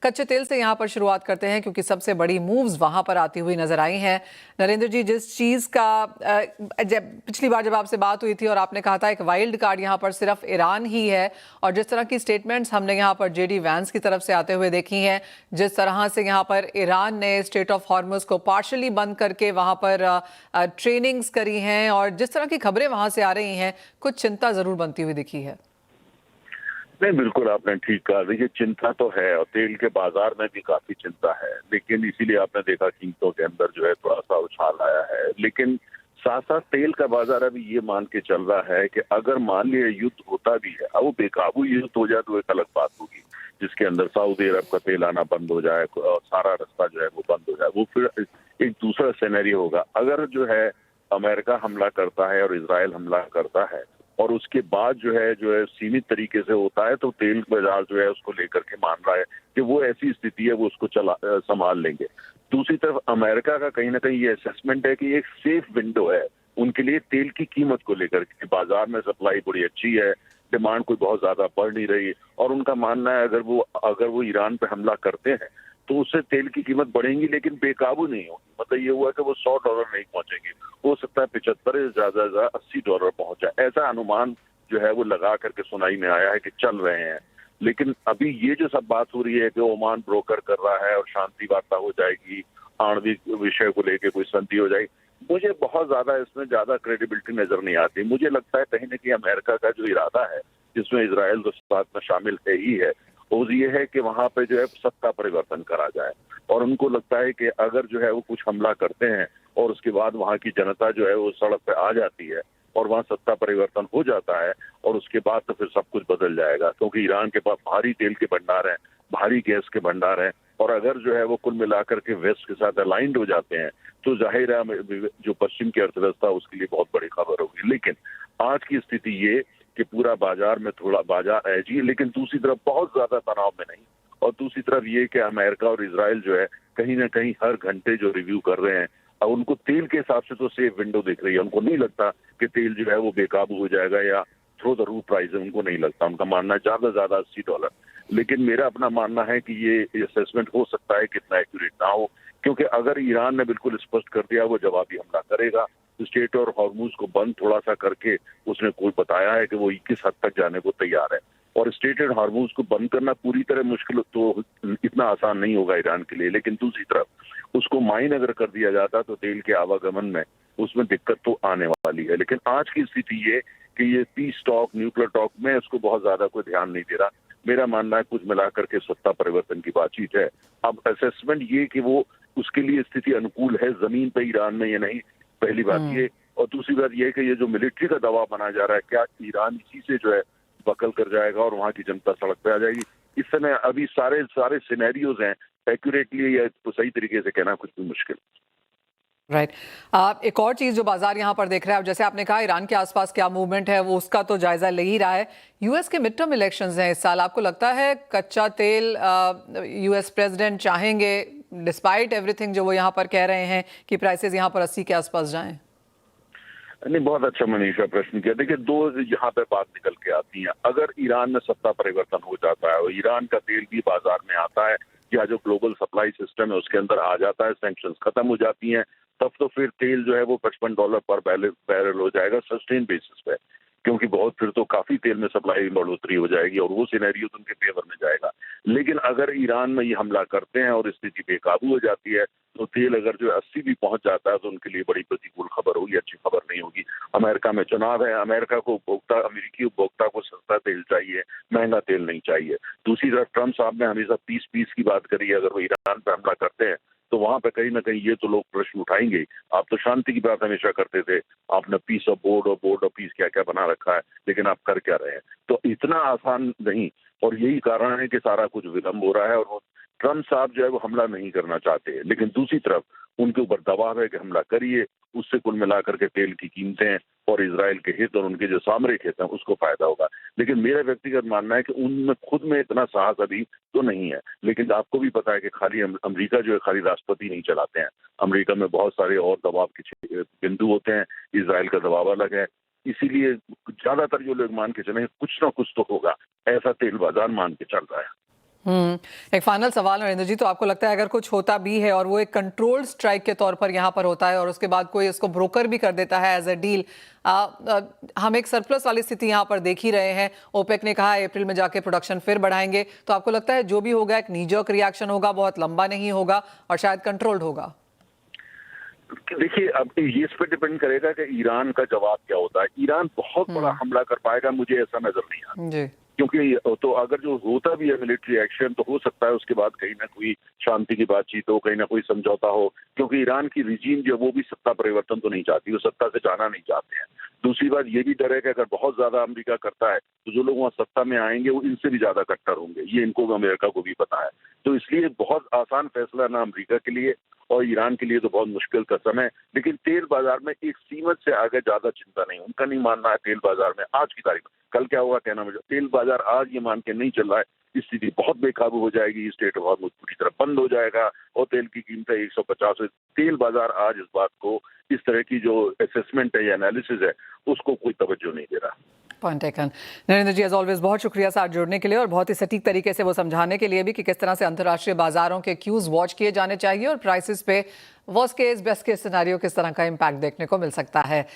कच्चे तेल से यहाँ पर शुरुआत करते हैं क्योंकि सबसे बड़ी मूव्स वहाँ पर आती हुई नजर आई हैं। नरेंद्र जी, जिस चीज़ का पिछली बार जब आपसे बात हुई थी और आपने कहा था एक वाइल्ड कार्ड यहाँ पर सिर्फ ईरान ही है, और जिस तरह की स्टेटमेंट्स हमने यहाँ पर जेडी वैंस की तरफ से आते हुए देखी हैं, जिस तरह से यहाँ पर ईरान ने स्ट्रेट ऑफ हॉर्मुज को पार्शली बंद करके वहाँ पर ट्रेनिंग्स करी हैं, और जिस तरह की खबरें वहाँ से आ रही हैं, कुछ चिंता ज़रूर बनती हुई दिखी है। नहीं, बिल्कुल आपने ठीक कहा। देखिए, चिंता तो है और तेल के बाजार में भी काफी चिंता है, लेकिन इसीलिए आपने देखा कीमतों के अंदर जो है थोड़ा सा उछाल आया है। लेकिन साथ साथ तेल का बाजार अभी ये मान के चल रहा है कि अगर मान लिया युद्ध होता भी है, अब वो बेकाबू युद्ध हो जाए तो एक अलग बात होगी, जिसके अंदर सऊदी अरब का तेल आना बंद हो जाए और सारा रास्ता जो है वो बंद हो जाए, वो फिर एक दूसरा सिनेरियो होगा। अगर जो है अमेरिका हमला करता है और इजराइल हमला करता है और उसके बाद जो है सीमित तरीके से होता है, तो तेल बाजार जो है उसको लेकर के मान रहा है कि वो ऐसी स्थिति है वो उसको संभाल लेंगे। दूसरी तरफ अमेरिका का कहीं ना कहीं ये असेसमेंट है कि एक सेफ विंडो है उनके लिए तेल की कीमत को लेकर के। बाजार में सप्लाई बड़ी अच्छी है, डिमांड कोई बहुत ज्यादा बढ़ नहीं रही, और उनका मानना है अगर वो ईरान पे हमला करते हैं तो उससे तेल की कीमत बढ़ेंगी, लेकिन बेकाबू नहीं होगी। मतलब ये हुआ कि वो $100 नहीं पहुंचेंगे, हो सकता है 75 ज्यादा $80 पहुंच जाए। ऐसा अनुमान जो है वो लगा करके सुनाई में आया है कि चल रहे हैं। लेकिन अभी ये जो सब बात हो रही है कि ओमान ब्रोकर कर रहा है और शांति वार्ता हो जाएगी, आणविक विषय को लेकर कोई संधि हो जाएगी, मुझे बहुत ज्यादा इसमें ज्यादा क्रेडिबिलिटी नजर नहीं आती। मुझे लगता है कहीं ना कहीं अमेरिका का जो इरादा है, जिसमें इसराइल तो साथ में शामिल है ही है, वो ये है कि वहां पे जो है सत्ता परिवर्तन करा जाए। और उनको लगता है कि अगर जो है वो कुछ हमला करते हैं और उसके बाद वहां की जनता जो है वो सड़क पे आ जाती है और वहां सत्ता परिवर्तन हो जाता है, और उसके बाद तो फिर सब कुछ बदल जाएगा, क्योंकि ईरान के पास भारी तेल के भंडार हैं, भारी गैस के भंडार हैं, और अगर जो है वो कुल मिलाकर के वेस्ट के साथ अलाइंड हो जाते हैं तो जाहिर है जो पश्चिम की अर्थव्यवस्था उसके लिए बहुत बड़ी खबर होगी। लेकिन आज की स्थिति ये कि पूरा बाजार में थोड़ा बाजार है जी, लेकिन दूसरी तरफ बहुत ज्यादा तनाव में नहीं। और दूसरी तरफ ये कि अमेरिका और इजराइल जो है कहीं ना कहीं हर घंटे जो रिव्यू कर रहे हैं, अब उनको तेल के हिसाब से तो सेफ विंडो दिख रही है। उनको नहीं लगता कि तेल जो है वो बेकाबू हो जाएगा या थ्रो द रूफ प्राइस है, उनको नहीं लगता। उनका मानना है ज्यादा से ज्यादा $80। लेकिन मेरा अपना मानना है कि ये असेसमेंट हो सकता है कितना एक्यूरेट ना हो, क्योंकि अगर ईरान ने बिल्कुल स्पष्ट कर दिया वो जवाबी हमला करेगा, स्ट्रेट और हॉर्मुज को बंद थोड़ा सा करके उसने कोई बताया है कि वो 21 हद तक जाने को तैयार है। और स्ट्रेट एंड हॉर्मुज को बंद करना पूरी तरह मुश्किल तो इतना आसान नहीं होगा ईरान के लिए, लेकिन दूसरी तरफ उसको माइन अगर कर दिया जाता तो तेल के आवागमन में उसमें दिक्कत तो आने वाली है। लेकिन आज की स्थिति ये कि ये पीस टॉक, न्यूक्लियर टॉक में उसको बहुत ज्यादा कोई ध्यान नहीं दे रहा। मेरा मानना है कुछ मिलाकर के सत्ता परिवर्तन की बातचीत है। अब असेसमेंट ये कि वो उसके लिए स्थिति अनुकूल है जमीन पे ईरान में, ये नहीं, पहली बात ये। और दूसरी बात ये कि ये जो मिलिट्री का दबाव बना जा रहा है, क्या ईरान इसी से जो है बकल कर जाएगा और वहां की जनता सड़क पे आ जाएगी? इस समय अभी सारे सिनेरियोज हैं, एक्यूरेटली या तो सही तरीके से कहना कुछ भी मुश्किल। राइट। एक और चीज जो बाजार यहाँ पर देख रहा है, जैसे आपने कहा ईरान के आसपास क्या मूवमेंट है वो उसका तो जायजा ले ही रहा है। यूएस के मिड टर्म इलेक्शंस हैं इस साल, आपको लगता है कच्चा तेल यूएस प्रेसिडेंट चाहेंगे डिस्पाइट एवरीथिंग जो वो यहाँ पर कह रहे हैं कि प्राइसेस यहाँ पर 80 के आसपास जाएं? नहीं, बहुत अच्छा मनीषा प्रश्न किया। देखिए, दो यहाँ पे बात निकल के आती है। अगर ईरान में सत्ता परिवर्तन हो जाता है और ईरान का तेल भी बाजार में आता है या जो ग्लोबल सप्लाई सिस्टम है उसके अंदर आ जाता है, सैंक्शंस खत्म हो जाती हैं, तब तो फिर तेल जो है वो $55 पर बैरल हो जाएगा सस्टेन बेसिस पे, क्योंकि बहुत फिर तो काफी तेल में सप्लाई बढ़ोतरी हो जाएगी और वो सिनेरियो तो उनके फेवर में जाएगा। लेकिन अगर ईरान में ये हमला करते हैं और स्थिति बेकाबू हो जाती है तो तेल अगर जो 80 भी पहुंच जाता है तो उनके लिए बड़ी प्रतिकूल खबर होगी, अच्छी खबर नहीं होगी। अमेरिका में चुनाव है, अमेरिका को अमेरिकी उपभोक्ता को सस्ता तेल चाहिए, महंगा तेल नहीं चाहिए। दूसरी तरफ ट्रम्प साहब ने हमेशा पीस की बात करी है। अगर वो ईरान पर हमला करते हैं तो वहां पे कहीं ना कहीं ये तो लोग प्रश्न उठाएंगे, आप तो शांति की बात हमेशा करते थे, आपने पीस ऑफ बोर्ड और बोर्ड ऑफ पीस क्या क्या बना रखा है, लेकिन आप कर क्या रहे हैं? तो इतना आसान नहीं, और यही कारण है कि सारा कुछ विलंब हो रहा है। और वो ट्रम्प साहब जो है वो हमला नहीं करना चाहते, लेकिन दूसरी तरफ उनके ऊपर दबाव है कि हमला करिए, उससे कुल मिलाकर के तेल की कीमतें और इजराइल के हित और उनके जो सामरिक हित हैं उसको फायदा होगा। लेकिन मेरा व्यक्तिगत मानना है कि उनमें खुद में इतना साहस अभी तो नहीं है। लेकिन आपको भी पता है कि खाली अमेरिका जो है खाली राष्ट्रपति नहीं चलाते हैं, अमेरिका में बहुत सारे और दबाव के बिंदु होते हैं, इजराइल का दबाव अलग है। इसीलिए ज्यादातर जो लोग मान के चले कुछ ना कुछ तो होगा, ऐसा तेल बाजार मान के चल रहा है। एक फाइनल सवाल नरेंद्र जी, तो आपको लगता है अगर कुछ होता भी है और वो एक कंट्रोल्ड स्ट्राइक के तौर पर यहाँ पर होता है और उसके बाद कोई इसको ब्रोकर भी कर देता है एज अ डील, हम एक सरप्लस वाली स्थिति यहाँ पर देख ही रहे हैं। ओपेक ने कहा अप्रैल में जाके प्रोडक्शन फिर बढ़ाएंगे, तो आपको लगता है जो भी होगा एक नीजर्क रिएक्शन होगा, बहुत लंबा नहीं होगा और शायद कंट्रोल्ड होगा? देखिए, अब ये इस पर डिपेंड करेगा कि ईरान का जवाब क्या होता है। ईरान बहुत बड़ा हमला कर पाएगा, मुझे ऐसा नजर नहीं आता। जी। क्योंकि तो अगर जो होता भी है मिलिट्री एक्शन, तो हो सकता है उसके बाद कहीं ना कोई शांति की बातचीत हो, कहीं ना कोई समझौता हो, क्योंकि ईरान की रिजीम जो वो भी सत्ता परिवर्तन तो नहीं चाहती, वो सत्ता से जाना नहीं चाहते हैं। दूसरी बात ये भी डर है कि अगर बहुत ज्यादा अमेरिका करता है तो जो लोग वहाँ सत्ता में आएंगे वो इनसे भी ज्यादा कट्टर होंगे, ये इनको अमेरिका को भी पता है। तो इसलिए बहुत आसान फैसला ना अमेरिका के लिए और ईरान के लिए तो बहुत मुश्किल कसम है। लेकिन तेल बाजार में एक सीमित से आगे ज्यादा चिंता नहीं, उनका नहीं मानना है तेल बाजार में आज की तारीख में। कल क्या होगा कहना मुझे, तेल बाजार आज ये मान के नहीं चल रहा है, स्थिति बहुत बेकाबू हो जाएगी, स्टेट ऑफ हॉर्मुज़ पूरी तरह बंद हो जाएगा और तेल की कीमतें 150। तेल बाजार आज इस बात को, इस तरह की जो असेसमेंट है या एनालिसिस है, उसको कोई तवज्जो नहीं दे रहा। Point taken. Narendra ji, as always बहुत शुक्रिया साथ जुड़ने के लिए और बहुत ही सटीक तरीके से वो समझाने के लिए भी कि किस तरह से अंतर्राष्ट्रीय बाजारों के क्यूज वॉच किए जाने चाहिए और प्राइसेस पे worst case best case scenario किस तरह का इम्पैक्ट देखने को मिल सकता है।